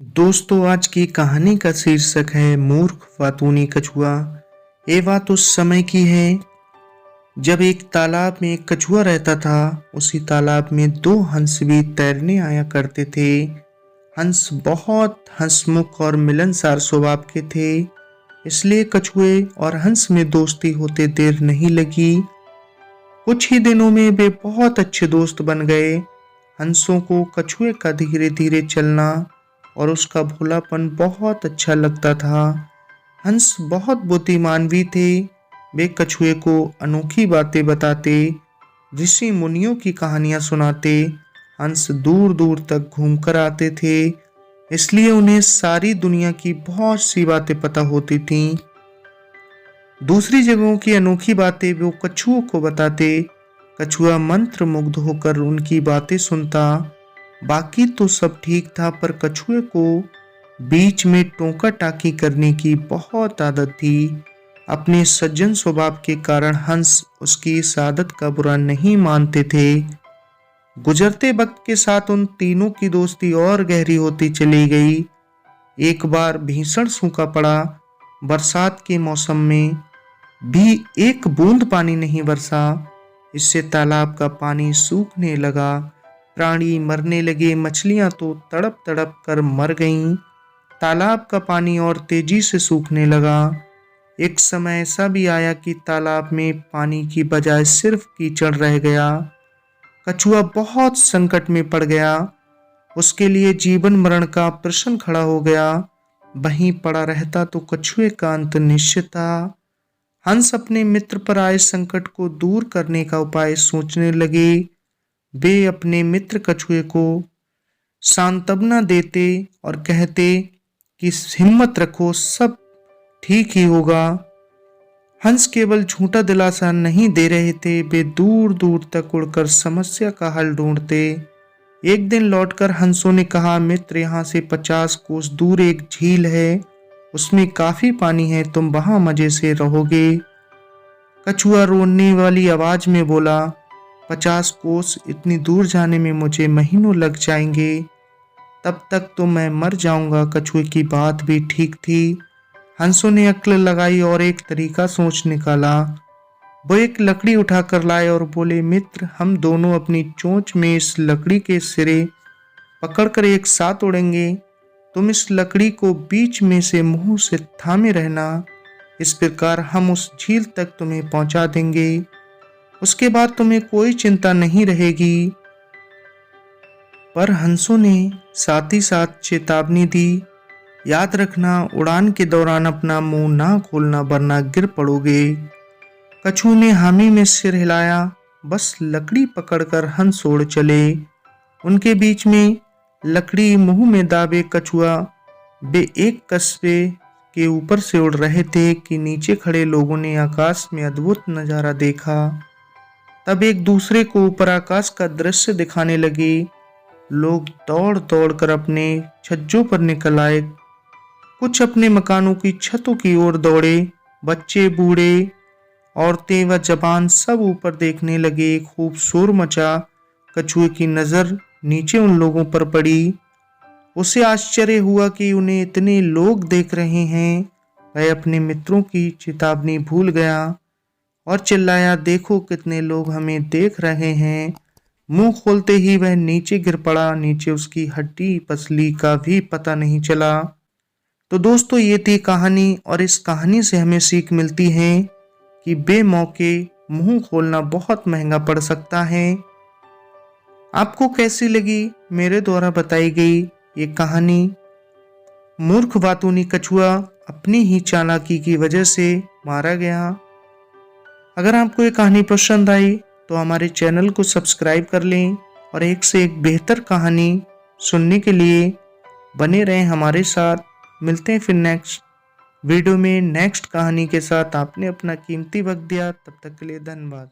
दोस्तों, आज की कहानी का शीर्षक है मूर्ख फातूनी कछुआ। ये बात उस समय की है जब एक तालाब में एक कछुआ रहता था। उसी तालाब में दो हंस भी तैरने आया करते थे। हंस बहुत हंसमुख और मिलनसार स्वभाव के थे, इसलिए कछुए और हंस में दोस्ती होते देर नहीं लगी। कुछ ही दिनों में वे बहुत अच्छे दोस्त बन गए। हंसों को कछुए का धीरे धीरे चलना और उसका भोलापन बहुत अच्छा लगता था। हंस बहुत बुद्धिमान भी थे। वे कछुए को अनोखी बातें बताते, ऋषि मुनियों की कहानियां सुनाते। हंस दूर दूर तक घूमकर आते थे, इसलिए उन्हें सारी दुनिया की बहुत सी बातें पता होती थीं। दूसरी जगहों की अनोखी बातें वो कछुओं को बताते। कछुआ मंत्र मुग्ध होकर उनकी बातें सुनता। बाकी तो सब ठीक था, पर कछुए को बीच में टोका टाकी करने की बहुत आदत थी। अपने सज्जन स्वभाव के कारण हंस उसकी इस आदत का बुरा नहीं मानते थे। गुजरते वक्त के साथ उन तीनों की दोस्ती और गहरी होती चली गई। एक बार भीषण सूखा पड़ा। बरसात के मौसम में भी एक बूंद पानी नहीं बरसा। इससे तालाब का पानी सूखने लगा। प्राणी मरने लगे। मछलियां तो तड़प तड़प कर मर गईं। तालाब का पानी और तेजी से सूखने लगा। एक समय ऐसा भी आया कि तालाब में पानी की बजाय सिर्फ कीचड़ रह गया। कछुआ बहुत संकट में पड़ गया। उसके लिए जीवन मरण का प्रश्न खड़ा हो गया। वहीं पड़ा रहता तो कछुए का अंत निश्चित था। हंस अपने मित्र पर आए संकट को दूर करने का उपाय सोचने लगे। वे अपने मित्र कछुए को सांत्वना देते और कहते कि हिम्मत रखो, सब ठीक ही होगा। हंस केवल झूठा दिलासा नहीं दे रहे थे, वे दूर दूर तक उड़कर समस्या का हल ढूंढते। एक दिन लौटकर हंसों ने कहा, मित्र, यहाँ से 50 कोस दूर एक झील है, उसमें काफी पानी है, तुम वहां मजे से रहोगे। कछुआ रोने वाली आवाज में बोला, 50 कोस इतनी दूर जाने में मुझे महीनों लग जाएंगे, तब तक तो मैं मर जाऊंगा। कछुए की बात भी ठीक थी। हंसों ने अक्ल लगाई और एक तरीका सोच निकाला। वो एक लकड़ी उठाकर लाए और बोले, मित्र, हम दोनों अपनी चोंच में इस लकड़ी के सिरे पकड़कर एक साथ उड़ेंगे। तुम इस लकड़ी को बीच में से मुंह से थामे रहना। इस प्रकार हम उस झील तक तुम्हें पहुंचा देंगे। उसके बाद तुम्हें कोई चिंता नहीं रहेगी। पर हंसों ने साथ ही साथ चेतावनी दी, याद रखना, उड़ान के दौरान अपना मुंह ना खोलना वरना गिर पड़ोगे। कछुए ने हामी में सिर हिलाया। बस लकड़ी पकड़कर हंस उड़ चले। उनके बीच में लकड़ी मुंह में दाबे कछुआ वे एक कस्बे के ऊपर से उड़ रहे थे कि नीचे खड़े लोगों ने आकाश में अद्भुत नजारा देखा। तब एक दूसरे को ऊपर आकाश का दृश्य दिखाने लगे। लोग दौड़ दौड़ कर अपने छज्जों पर निकल आए। कुछ अपने मकानों की छतों की ओर दौड़े। बच्चे, बूढ़े, औरतें व जवान सब ऊपर देखने लगे। खूब शोर मचा। कछुए की नजर नीचे उन लोगों पर पड़ी। उसे आश्चर्य हुआ कि उन्हें इतने लोग देख रहे हैं। वह अपने मित्रों की चेतावनी भूल गया और चिल्लाया, देखो कितने लोग हमें देख रहे हैं। मुंह खोलते ही वह नीचे गिर पड़ा। नीचे उसकी हड्डी पसली का भी पता नहीं चला। तो दोस्तों, ये थी कहानी और इस कहानी से हमें सीख मिलती है कि बेमौके मुंह खोलना बहुत महंगा पड़ सकता है। आपको कैसी लगी मेरे द्वारा बताई गई ये कहानी? मूर्ख वातुनी कछुआ अपनी ही चालाकी की वजह से मारा गया। अगर आपको ये कहानी पसंद आई तो हमारे चैनल को सब्सक्राइब कर लें और एक से एक बेहतर कहानी सुनने के लिए बने रहें हमारे साथ। मिलते हैं फिर नेक्स्ट वीडियो में नेक्स्ट कहानी के साथ। आपने अपना कीमती वक्त दिया, तब तक के लिए धन्यवाद।